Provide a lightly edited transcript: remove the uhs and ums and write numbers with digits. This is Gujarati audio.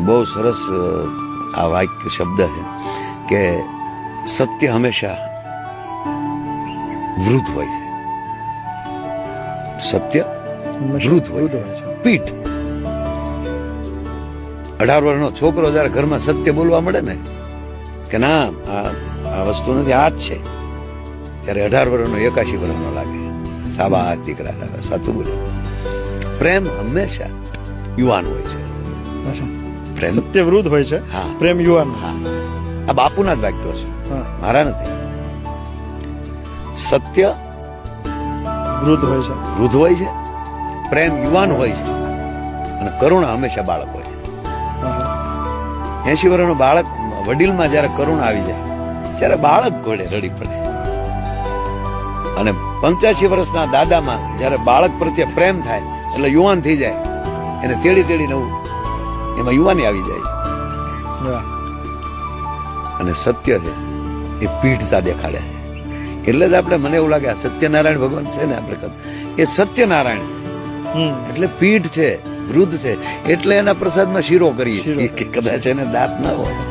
બહુ સરસ આ વાક્ય શબ્દ છે કે સત્ય હંમેશા વૃદ્ધ હોય છે. સત્ય વૃદ્ધ હોય છે. પીઠ 18 વર્ષનો છોકરો જયારે ઘરમાં સત્ય બોલવા મળે ને કે ના આ વસ્તુ નથી, આ જ છે, ત્યારે 18 વર્ષનો 81 વર્ષનો લાગે. સાબા હાથ દીકરા લાગે, સાચું બોલે. પ્રેમ હંમેશા યુવાન હોય છે. પ્રેમ સત્ય વૃદ્ધ હોય છે, પ્રેમ યુવાન. હા, આ બાપુના જ વાક્યો છે, મારા નથી. સત્ય વૃદ્ધ હોય છે, પ્રેમ યુવાન હોય છે, અને કરુણા હંમેશા બાળક હોય છે. 80 વર્ષનો બાળક વડીલમાં જયારે કરુણા આવી જાય ત્યારે બાળક ઘોડે રડી પડે, અને 85 વર્ષના દાદામાં જયારે બાળક પ્રત્યે પ્રેમ થાય એટલે યુવાન થઈ જાય, એને તેડી નવું એમાં યુવાની આવી જાય. અને સત્ય છે એ પીઠતા દેખાડે છે. એટલે જ આપણે, મને એવું લાગે આ સત્યનારાયણ ભગવાન છે ને, આપણે એ સત્યનારાયણ છે એટલે પીઠ છે, વૃદ્ધ છે, એટલે એના પ્રસાદમાં શીરો કરીએ કે કદાચ એને દાંત ના હોય